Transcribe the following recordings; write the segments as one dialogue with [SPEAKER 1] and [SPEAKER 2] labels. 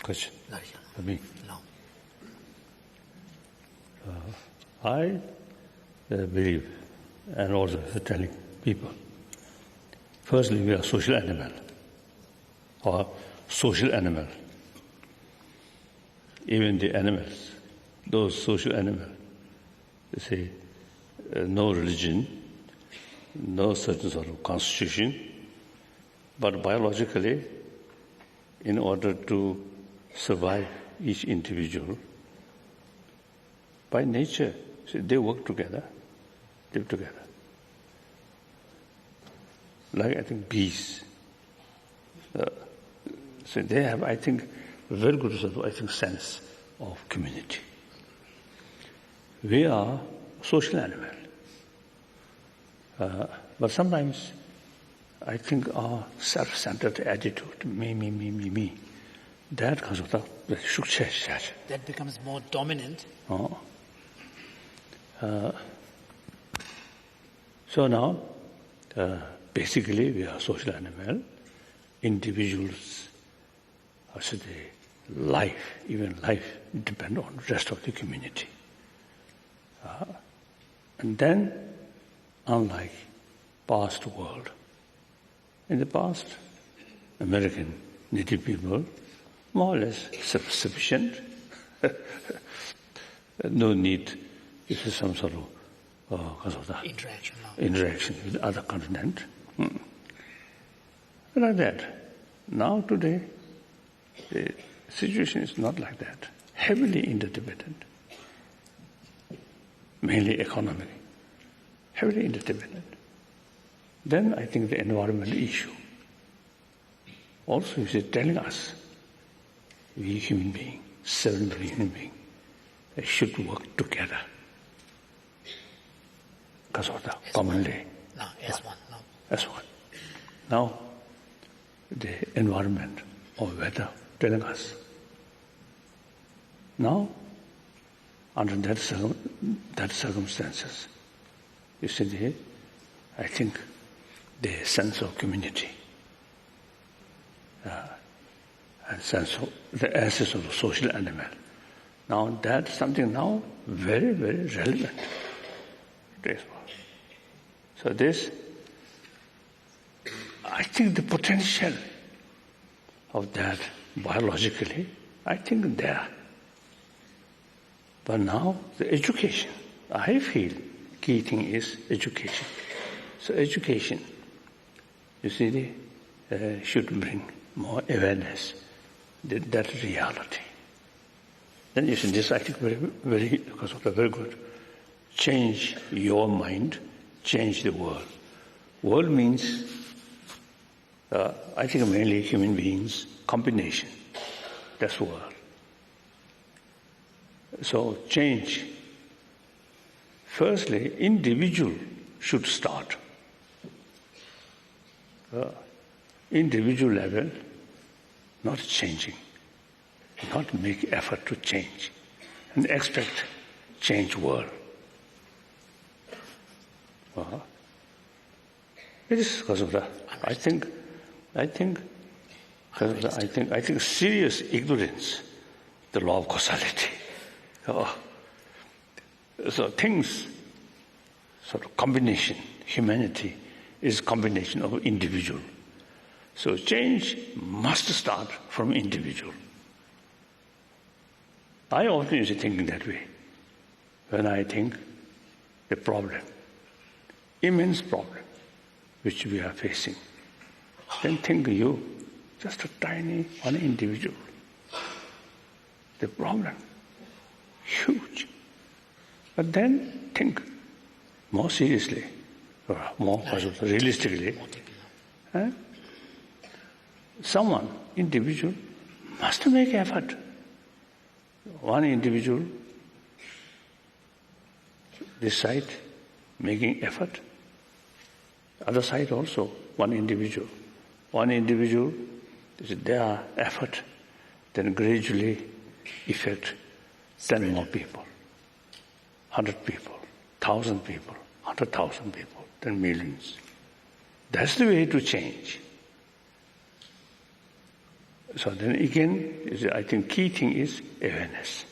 [SPEAKER 1] Question
[SPEAKER 2] No,
[SPEAKER 1] for me.
[SPEAKER 2] no.
[SPEAKER 1] I believe, and also telling people, firstly, we are social animal, or social animal. Even the animals, those social animals, they say no religion, no certain sort of constitution, but biologically, in order to survive each individual, by nature, see, they work together, live together. Like I think bees, so they have, I think, a very good sort of, I think, sense of community. We are social animal, but sometimes I think our self-centered attitude, me, that comes with
[SPEAKER 2] That becomes more dominant.
[SPEAKER 1] So now, basically, we are social animal. Individuals, I should say, even life depend on the rest of the community. And then, unlike past world, in the past, American native people, more or less self-sufficient. No need, this is some sort of interaction with other continent. Like that. Now today, the situation is not like that. Heavily interdependent. Mainly economy. Heavily interdependent. Then I think the environmental issue also is telling us, we human beings, 7 billion human beings, they should work together. Commonly.
[SPEAKER 2] No, as one. No.
[SPEAKER 1] As one. Now, the environment or weather telling us. Now, under that circumstances, you see, I think the sense of community and sense of the essence of the social animal. Now that's something now very, very relevant. So this, I think the potential of that biologically, I think there. But now the education, I feel key thing is education. So education, you see, should bring more awareness that reality. Then you see this, I think, very good. Change your mind, change the world. World means, I think, mainly human beings, combination. That's world. So change. Firstly, individual should start. Individual level, not changing, not make effort to change, and expect change world. It is because of that. I think serious ignorance, the law of causality. So things, sort of combination, humanity is combination of individual. So change must start from individual. I often used to think that way. When I think the problem, immense problem, which we are facing, then think you, just a tiny one individual. The problem, huge. But then think more seriously, or more realistically. Someone, individual, must make effort. One individual, this side, making effort. Other side also, one individual. One individual, their effort, then gradually affect 10 more people, 100 people, 1,000 people, 100,000 people, then millions. That's the way to change. So then again, I think key thing is awareness.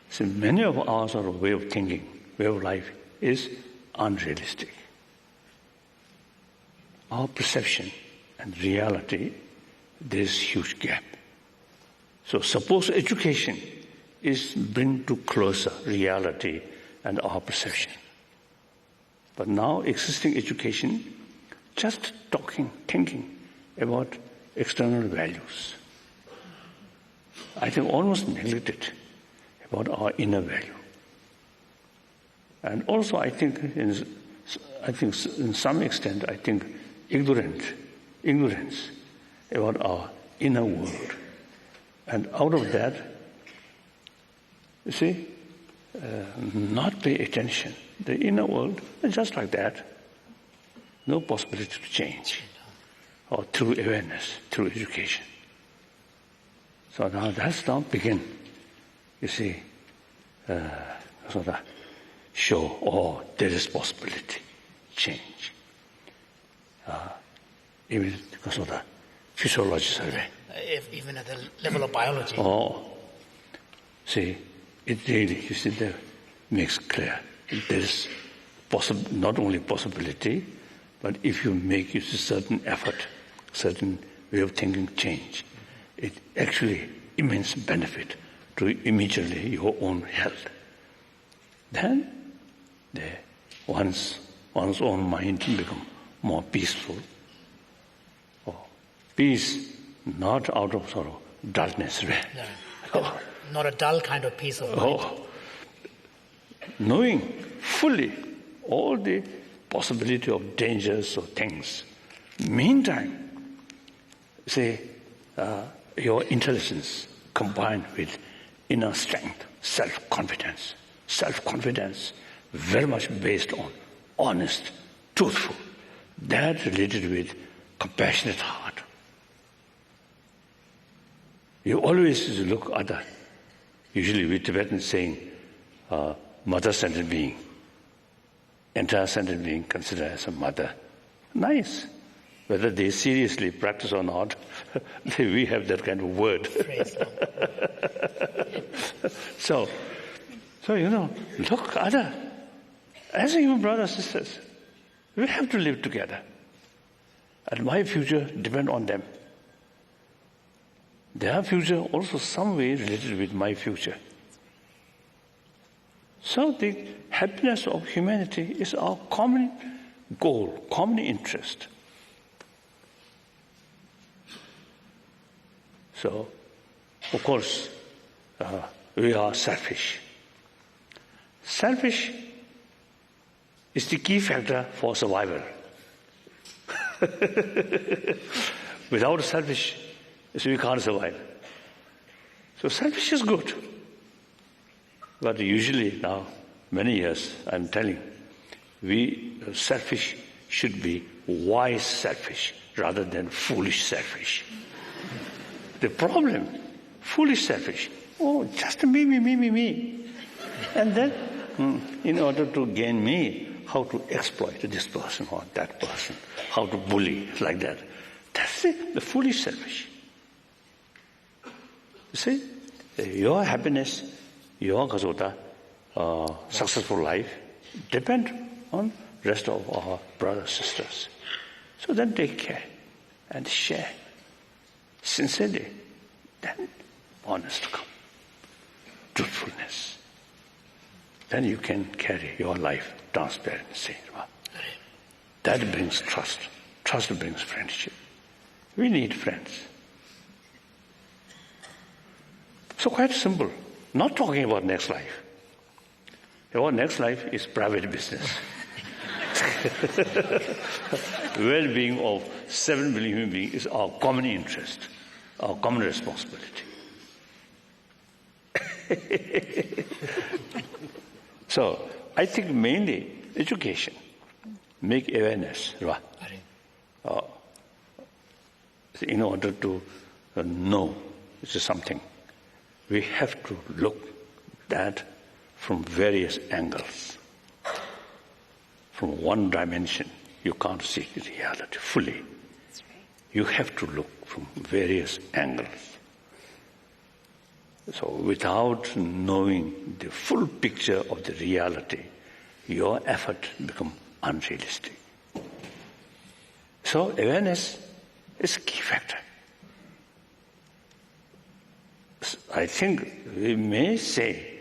[SPEAKER 1] So many of our sort of way of thinking, way of life is unrealistic. Our perception and reality, there is huge gap. So suppose education is bring to closer reality and our perception. But now existing education, just talking, thinking about external values. I think almost neglected about our inner value. And also I think in some extent, I think ignorance about our inner world. And out of that, you see, not pay attention. The inner world is just like that. No possibility to change. Or through awareness, through education. So now that's now begin, you see, sort of show, there is possibility, change. Even because of the physiological way.
[SPEAKER 2] Even at the level of biology.
[SPEAKER 1] See, it really, you see, there makes clear. There is not only possibility, but if you make a certain effort, certain way of thinking change, it actually immense benefit to immediately your own health. Then one's own mind become more peaceful. Peace, not out of sort of dullness.
[SPEAKER 2] No. Not a dull kind of peace of mind.
[SPEAKER 1] Knowing fully all the possibility of dangers or things. Meantime, say, your intelligence combined with inner strength, self-confidence. Self-confidence very much based on honest, truthful. That related with compassionate heart. You always look at the, usually we Tibetans saying, mother-centered being. Entire centered being considered as a mother. Nice. Whether they seriously practice or not, we have that kind of word. So, look other. As a human brothers and sisters, we have to live together. And my future depends on them. Their future also some way related with my future. So the happiness of humanity is our common goal, common interest. So, of course, we are selfish. Selfish is the key factor for survival. Without selfish, we can't survive. So selfish is good. But usually now, many years, I'm telling, selfish should be wise selfish rather than foolish selfish. The problem, foolish selfish, just me. And then, in order to gain me, how to exploit this person or that person, how to bully, like that. That's it, the foolish selfish. You see, your happiness, your successful life depend on rest of our brothers, sisters. So then take care and share sincerely. Then honest come, truthfulness. Then you can carry your life transparency. That brings trust. Trust brings friendship. We need friends. So quite simple. Not talking about next life. Our next life is private business. Well-being of 7 billion human beings is our common interest, our common responsibility. So, I think mainly education, make awareness. In order to know this is something, we have to look that from various angles. From one dimension, you can't see the reality fully. you have to look from various angles. So without knowing the full picture of the reality, your effort becomes unrealistic. So awareness is a key factor. I think we may say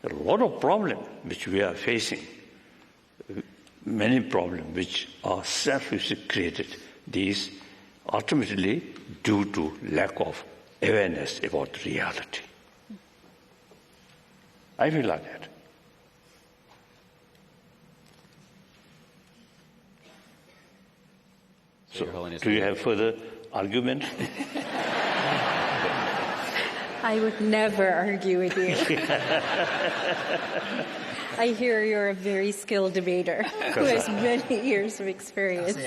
[SPEAKER 1] a lot of problems which we are facing, many problems which are self-created, these ultimately due to lack of awareness about reality. I feel like that. So, do you have further argument?
[SPEAKER 3] I would never argue with you. I hear you're a very skilled debater who has many years of experience.
[SPEAKER 4] We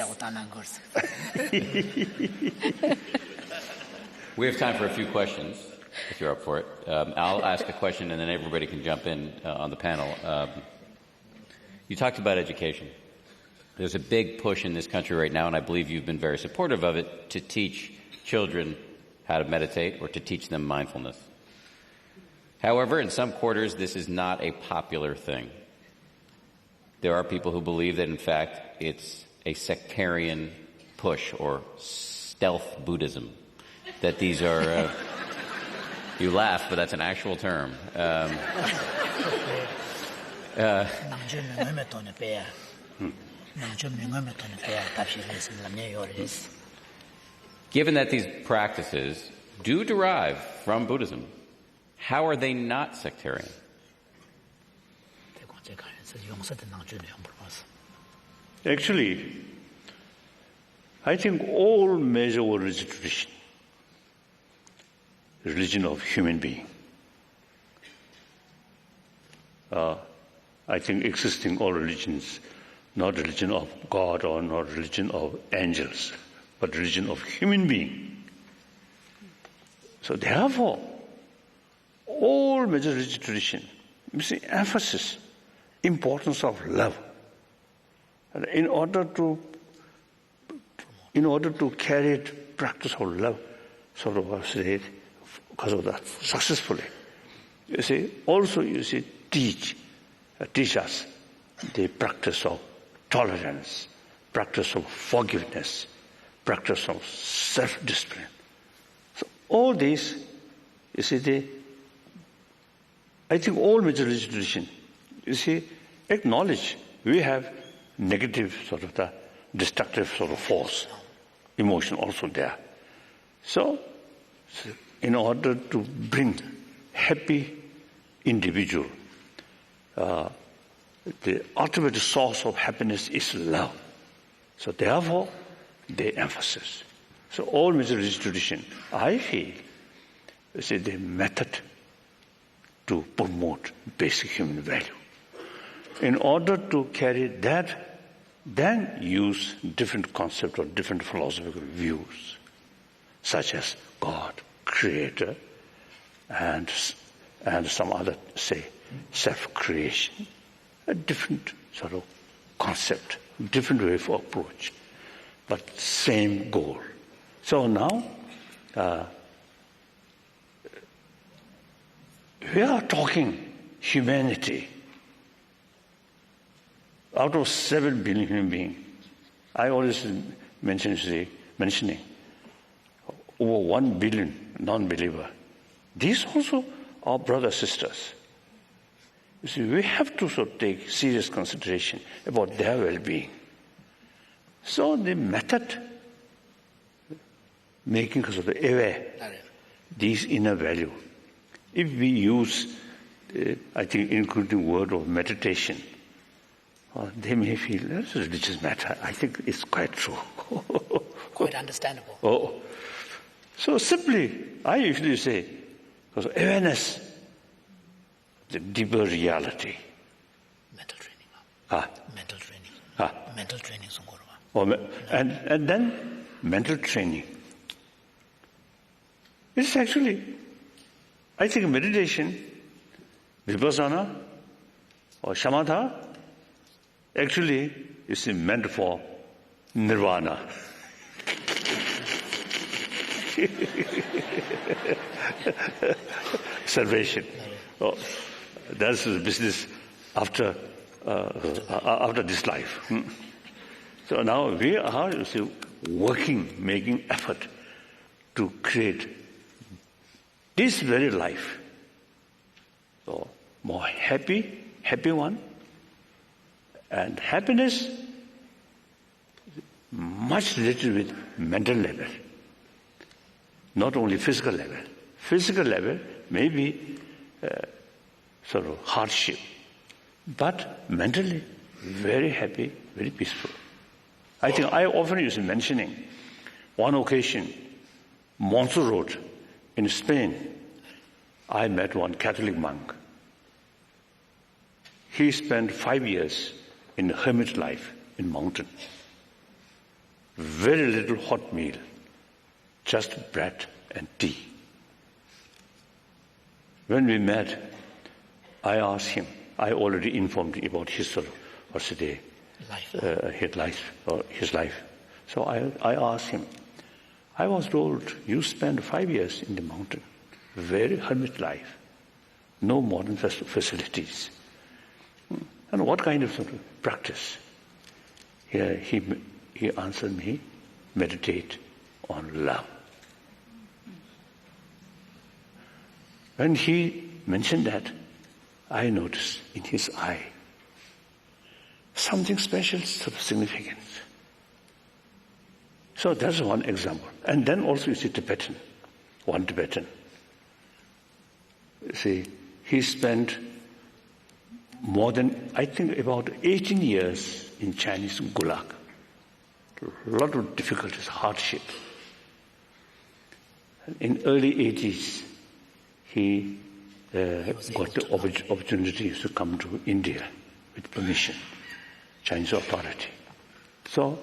[SPEAKER 4] have time for a few questions, if you're up for it. I'll ask a question and then everybody can jump in on the panel. You talked about education. There's a big push in this country right now, and I believe you've been very supportive of it, to teach children how to meditate or to teach them mindfulness. However, in some quarters, this is not a popular thing. There are people who believe that, in fact, it's a sectarian push or stealth Buddhism, that these are... you laugh, but that's an actual term. Given that these practices do derive from Buddhism, how are they not sectarian?
[SPEAKER 1] Actually, I think all major religious traditions, religion of human being, I think existing all religions, not religion of God or not religion of angels, but religion of human being. So therefore, all major religious tradition, you see, emphasis, importance of love. And in order to carry it, practice of love, sort of I say, because of that, successfully. You see, also you see, teach us the practice of tolerance, practice of forgiveness, practice of self-discipline. So all these, you see, I think all major religious tradition, you see, acknowledge we have negative sort of the destructive sort of force, emotion also there. So in order to bring happy individual, the ultimate source of happiness is love. So therefore, they emphasize. So all major religious tradition, I feel, is the method to promote basic human value. In order to carry that, then use different concepts or different philosophical views, such as God, Creator, and some other, say, self-creation. A different sort of concept, different way of approach, but same goal. So now, we are talking humanity. Out of 7 billion human beings, I always mentioning over 1 billion non-believer. These also are brothers, sisters. You see, we have to sort of take serious consideration about their well-being. So the method, making us aware these inner value. If we use, I think, including word of meditation, they may feel that's a religious matter. I think it's quite true.
[SPEAKER 2] Quite understandable.
[SPEAKER 1] Oh, so simply, I usually say, because awareness, the deeper reality.
[SPEAKER 2] Mental training.
[SPEAKER 1] Mental
[SPEAKER 2] training.
[SPEAKER 1] And then mental training. It's actually, I think meditation, vipassana, or shamatha, actually is meant for nirvana. Salvation. Oh, that's the business after this life. So now we are working, making effort to create this very life. So more happy one, and happiness much related with mental level, not only physical level. Physical level may be sort of hardship, but mentally very happy, very peaceful. I think I often use mentioning one occasion, Montserrat in Spain, I met one Catholic monk. He spent 5 years in hermit life in mountain. Very little hot meal, just bread and tea. When we met, I asked him, I already informed him about his sort of, his life. So I asked him, I was told you spent 5 years in the mountain, very hermit life, no modern facilities. And what kind of sort of practice? He answered me, meditate on love. When he mentioned that, I noticed in his eye something special, sort of significance. So that's one example. And then also you see one Tibetan. See, he spent more than, I think, about 18 years in Chinese Gulag. A lot of difficulties, hardship. In early 80s, he got the opportunity to come to India with permission, Chinese authority. So,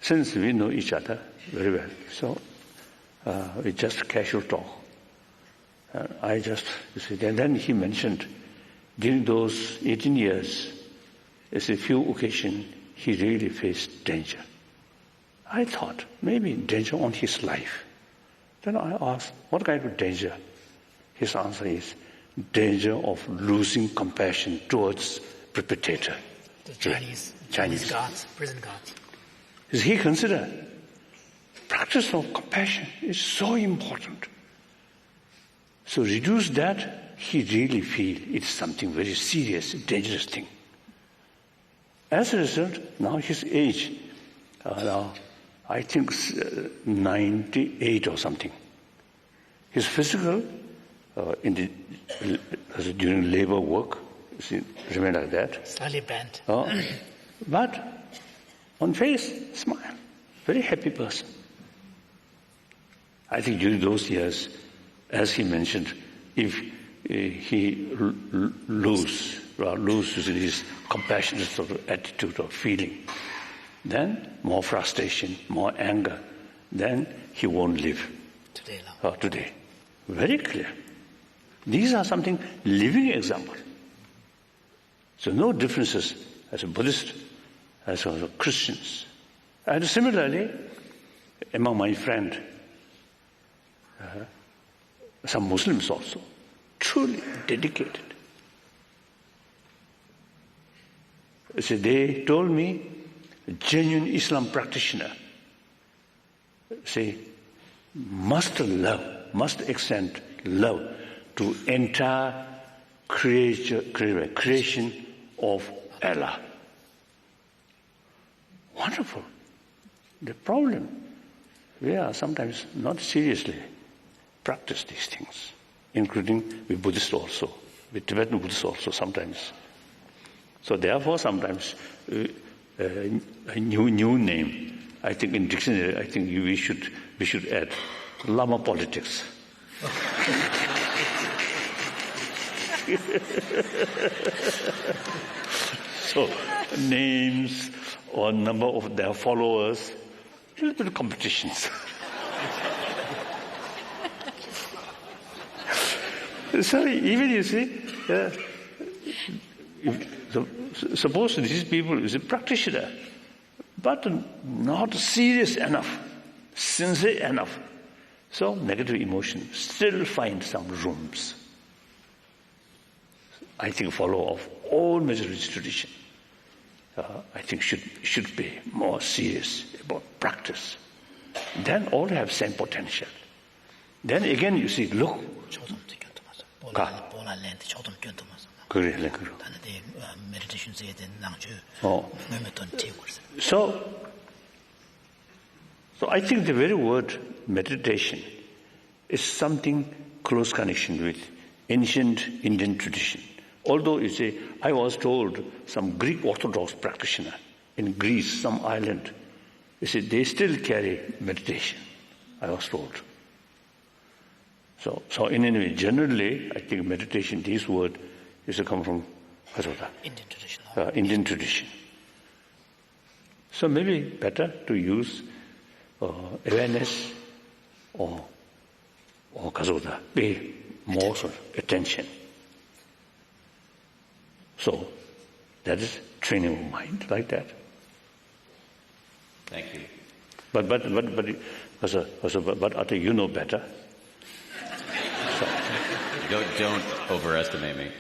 [SPEAKER 1] since we know each other very well, so we just casual talk. And then he mentioned during those 18 years, there's a few occasions he really faced danger. I thought maybe danger on his life. Then I asked, what kind of danger? His answer is danger of losing compassion towards perpetrator.
[SPEAKER 2] The Chinese guards, prison guards.
[SPEAKER 1] He considered practice of compassion is so important. So reduce that, he really feel it's something very serious, dangerous thing. As a result, now his age, now I think 98 or something. His physical, during labor work, remained like that.
[SPEAKER 2] Slightly bent.
[SPEAKER 1] But on face, smile. Very happy person. I think during those years, as he mentioned, if he loses his compassionate sort of attitude or feeling, then more frustration, more anger, then he won't live. Today. Very clear. These are something living example. So no differences as a Buddhist, as a Christians. And similarly, among my friends, some Muslims also, truly dedicated. So they told me, a genuine Islam practitioner, say, must extend love to entire creation of Allah. Wonderful. The problem, we are sometimes not seriously practice these things, including with Buddhists also, with Tibetan Buddhists also sometimes. So therefore sometimes a new name, I think in dictionary, I think we should add Lama politics. So names or number of their followers, a little bit of competitions. So even you see, suppose these people is a practitioner, but not serious enough, sincere enough So negative emotion still find some rooms. I think follow of all major religious tradition, I think should be more serious about practice. Then all have same potential. Then again you see, look.
[SPEAKER 2] meditation
[SPEAKER 1] So I think the very word meditation is something close connection with ancient Indian tradition. Although you say, I was told some Greek Orthodox practitioner in Greece, some island, you see, they still carry meditation, I was told. So in any way, generally, I think meditation, this word, is to come from
[SPEAKER 2] Indian tradition.
[SPEAKER 1] Indian tradition. So maybe better to use awareness or pay more sort of attention. So that is training of mind, like that.
[SPEAKER 4] Thank you.
[SPEAKER 1] But I think you know better.
[SPEAKER 4] Don't overestimate me.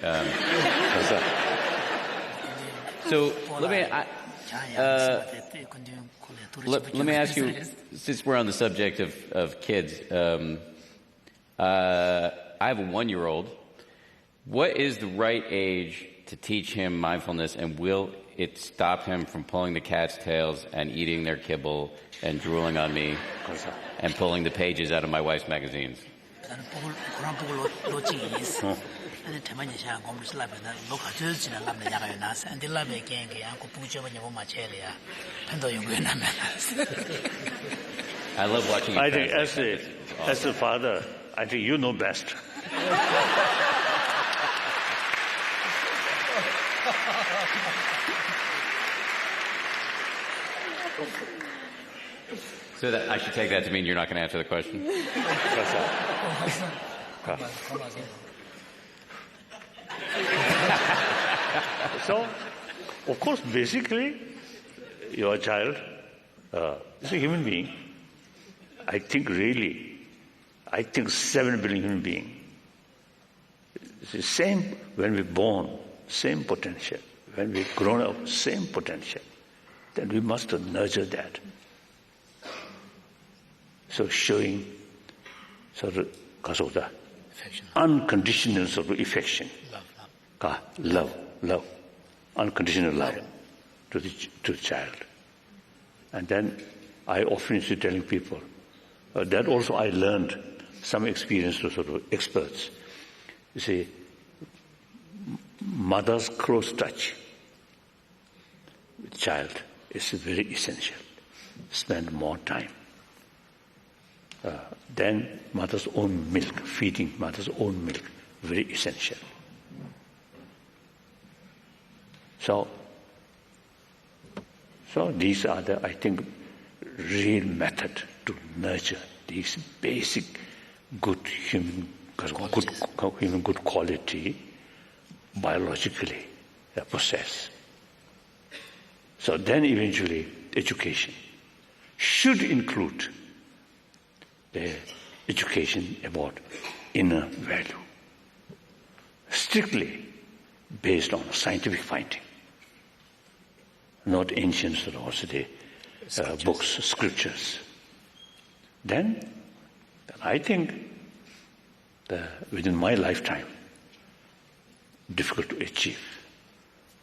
[SPEAKER 4] So let me ask you, since we're on the subject of kids, I have a 1-year-old. What is the right age to teach him mindfulness, and will it stop him from pulling the cat's tails and eating their kibble and drooling on me and pulling the pages out of my wife's magazines? I love watching you.
[SPEAKER 1] I think as a father, I think you know best.
[SPEAKER 4] So that I should take that to mean you're not going to answer the question?
[SPEAKER 1] So, of course, basically, your child is a human being. I think 7 billion human beings. It's the same when we're born, same potential. When we're grown up, same potential. Then we must nurture that. So showing sort of unconditional sort of affection. Love. Unconditional love to the child. And then I often used to telling people, that also I learned some experience to sort of experts. You see, mother's close touch with child is very essential. Spend more time. Then mother's own milk, feeding mother's own milk, very essential. So these are the, I think, real method to nurture these basic good human quality biologically process. So then eventually education should include the education about inner value, strictly based on scientific finding, not ancient philosophy, books, scriptures. Then I think within my lifetime, difficult to achieve.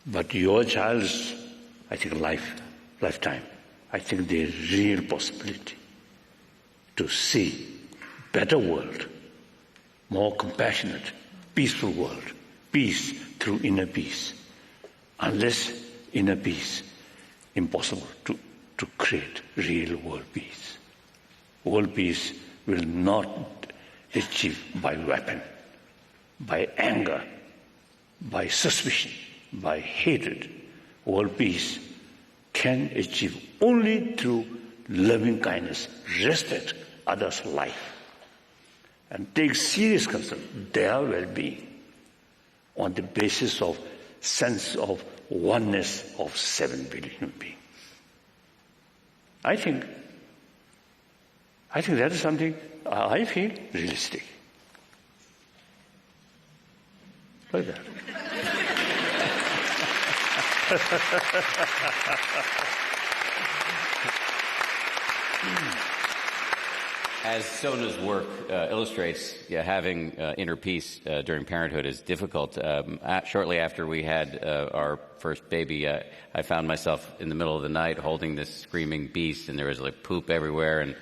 [SPEAKER 1] But your child's, I think, lifetime, I think there's real possibility to see better world, more compassionate, peaceful world, peace through inner peace. Unless inner peace, impossible to create real world peace. World peace will not achieve by weapon, by anger, by suspicion, by hatred. World peace can achieve only through loving kindness, respect others' life, and take serious concern their well-being on the basis of sense of oneness of 7 billion human beings. I think I think that is something I feel realistic. Like that.
[SPEAKER 4] As Sona's work illustrates, having inner peace during parenthood is difficult. Shortly after we had our first baby, I found myself in the middle of the night holding this screaming beast, and there was like poop everywhere. And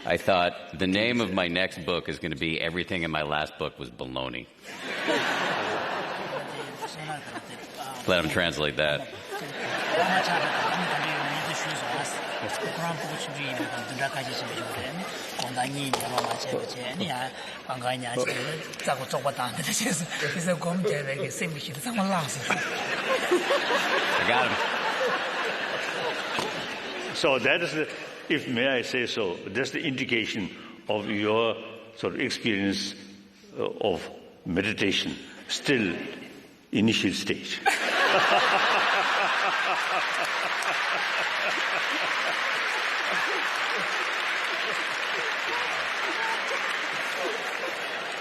[SPEAKER 4] I thought the name of my next book is going to be "Everything in My Last Book Was Baloney." Let him translate that. I got him.
[SPEAKER 1] So that is, if may I say so, that's the indication of your sort of experience of meditation, still initial stage.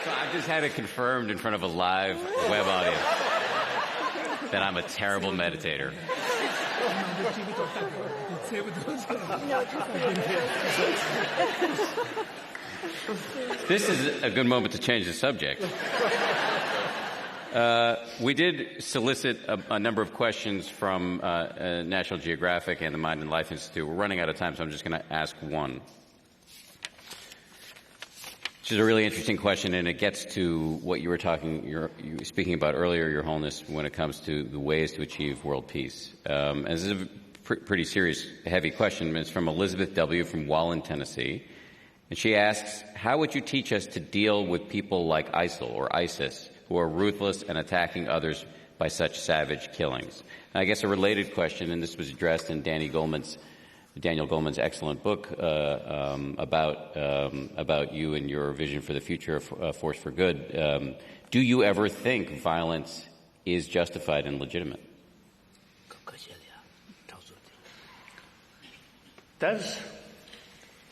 [SPEAKER 4] So I just had it confirmed in front of a live web audience that I'm a terrible meditator. This is a good moment to change the subject. We did solicit a number of questions from National Geographic and the Mind and Life Institute. We're running out of time, so I'm just going to ask one. Which is a really interesting question, and it gets to what you were speaking about earlier, Your Holiness, when it comes to the ways to achieve world peace. And this is a pretty serious, heavy question. It's from Elizabeth W. from Wallen, Tennessee. And she asks, how would you teach us to deal with people like ISIL or ISIS, who are ruthless and attacking others by such savage killings? And I guess a related question, and this was addressed in Daniel Goleman's excellent book about you and your vision for the future of Force for Good. Do you ever think violence is justified and legitimate?
[SPEAKER 1] That's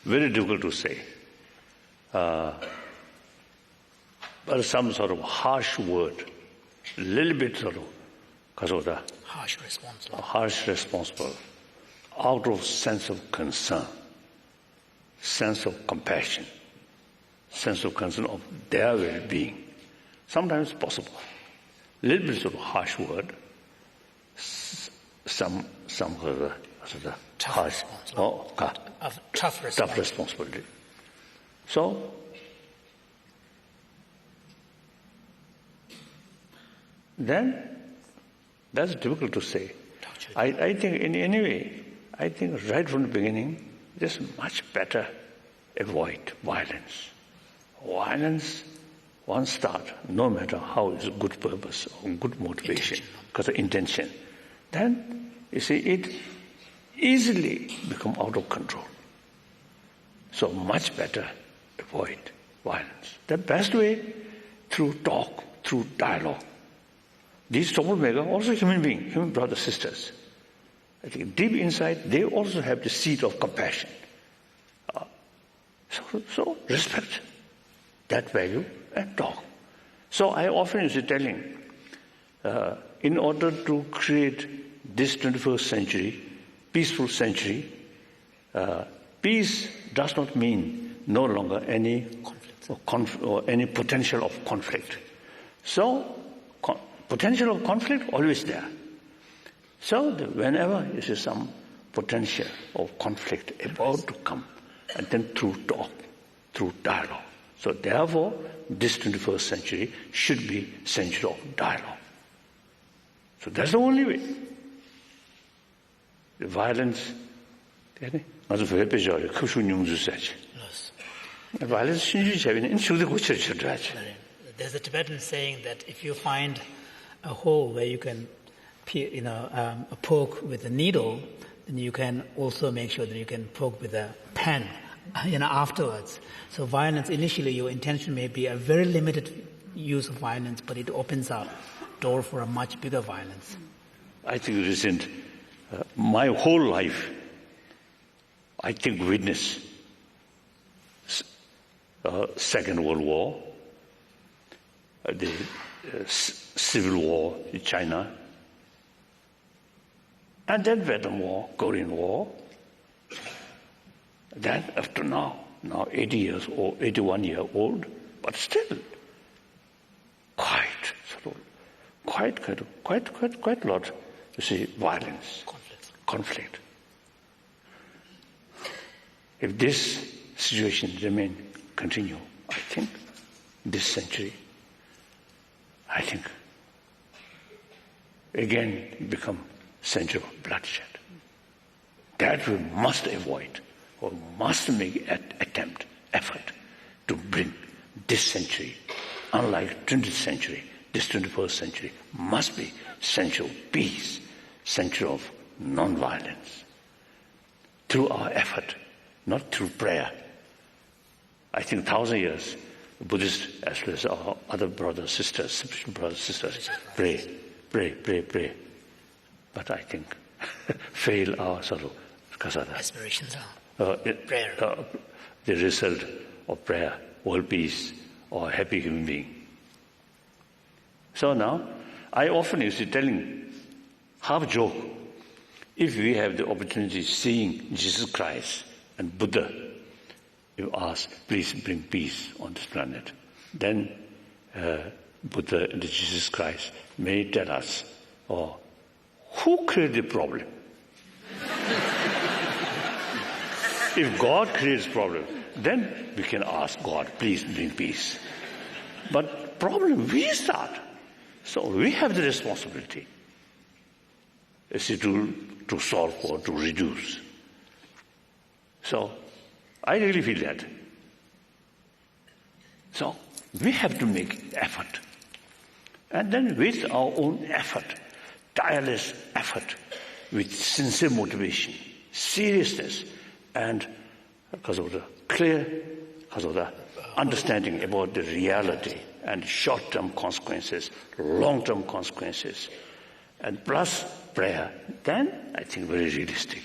[SPEAKER 1] very difficult to say. But some sort of harsh word, a little bit sort of, because of the harsh responsible, out of sense of concern, sense of compassion, sense of concern of their well-being. Sometimes possible. A little bit sort of harsh word, some sort of harsh,
[SPEAKER 2] tough
[SPEAKER 1] responsibility. So, then that's difficult to say. I think in any way, I think right from the beginning, it's much better avoid violence. Violence, one start, no matter how it's a good purpose or good motivation, because of intention, then you see it easily become out of control. So much better avoid violence. The best way, through talk, through dialogue. These troublemakers, also human beings, human brothers, sisters. I think deep inside, they also have the seed of compassion. So respect that value and talk. So I often used to telling, in order to create this 21st century, peaceful century, peace does not mean no longer any conflict or any potential of conflict. So potential of conflict always there. So whenever you see some potential of conflict about to come, and then through talk, through dialogue. So therefore, this 21st century should be century of dialogue. So that's the only way. The violence, violence
[SPEAKER 2] There's a Tibetan saying that if you find a hole where you can poke with a needle, then you can also make sure that you can poke with a pen, afterwards. So violence, initially your intention may be a very limited use of violence, but it opens up door for a much bigger violence.
[SPEAKER 1] I think recent, my whole life, I think witness Second World War, the Civil War in China, and then Vietnam War, Korean War. Then after now 80 years old, 81 years old, but still quite a lot, you see, violence, conflict. If this situation continue, I think, this century, I think, again become century of bloodshed. That we must avoid, or must make effort to bring this century, unlike 20th century, this 21st century, must be century of peace, century of non-violence. Through our effort, not through prayer. I think 1,000 years, Buddhists as well as our other brothers, sisters, spiritual brothers, sisters, pray. But I think fail our sort of kasada.
[SPEAKER 2] Aspirations are prayer.
[SPEAKER 1] The result of prayer, world peace, or happy human being. So now, I often used to telling, half joke, if we have the opportunity seeing Jesus Christ and Buddha, you ask, please bring peace on this planet. Then Buddha and Jesus Christ may tell us, who created the problem? If God creates problem, then we can ask God, please bring peace. But problem we start. So we have the responsibility to solve or to reduce. So I really feel that. So we have to make effort. And then with our own effort, tireless effort, with sincere motivation, seriousness, and because of the understanding about the reality and short-term consequences, long-term consequences, and plus prayer, then I think very realistic.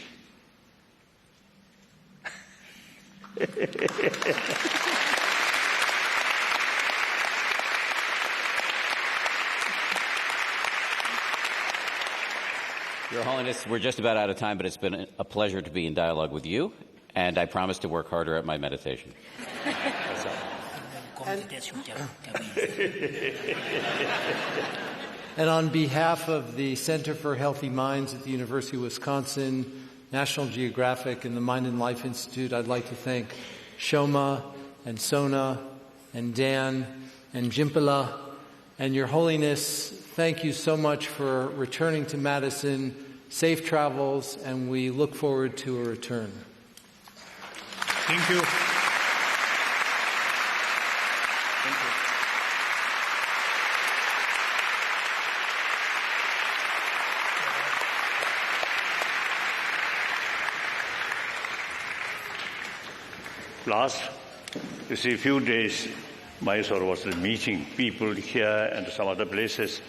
[SPEAKER 4] Your Holiness, we're just about out of time, but it's been a pleasure to be in dialogue with you, and I promise to work harder at my meditation.
[SPEAKER 5] And on behalf of the Center for Healthy Minds at the University of Wisconsin, National Geographic, and the Mind and Life Institute, I'd like to thank Shoma and Sona and Dan and Jimpala. And Your Holiness, thank you so much for returning to Madison. Safe travels, and we look forward to a return.
[SPEAKER 1] Thank you. Last, you see, a few days, Mysore was meeting people here and some other places.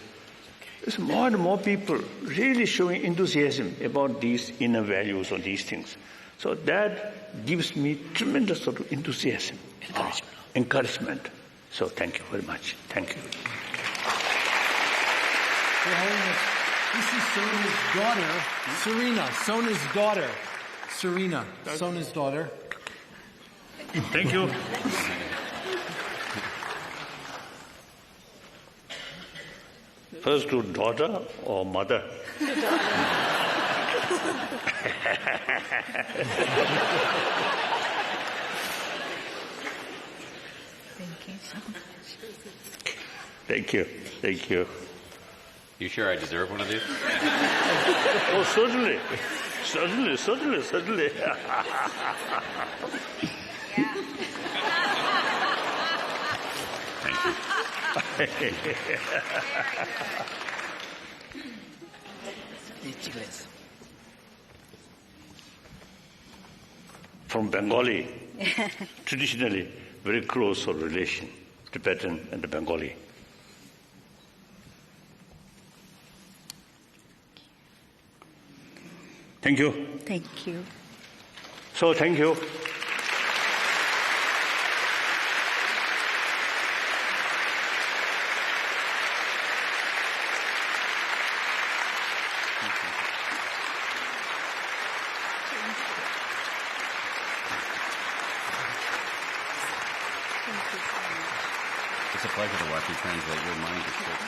[SPEAKER 1] There's more and more people really showing enthusiasm about these inner values or these things. So that gives me tremendous sort of enthusiasm, encouragement. So thank you very much. Thank you.
[SPEAKER 5] Your Holiness, this is Sona's daughter, Serena. Sona's daughter, Serena. Sona's daughter.
[SPEAKER 1] Thank you. First to daughter or mother?
[SPEAKER 3] Thank you so much.
[SPEAKER 1] Thank you. Thank you.
[SPEAKER 4] You sure I deserve one of these?
[SPEAKER 1] Oh, certainly. Certainly. From Bengali, traditionally very close relation, Tibetan and the Bengali. Thank you.
[SPEAKER 3] Thank you.
[SPEAKER 1] So thank you.
[SPEAKER 4] It's a pleasure to watch you translate your mind to script.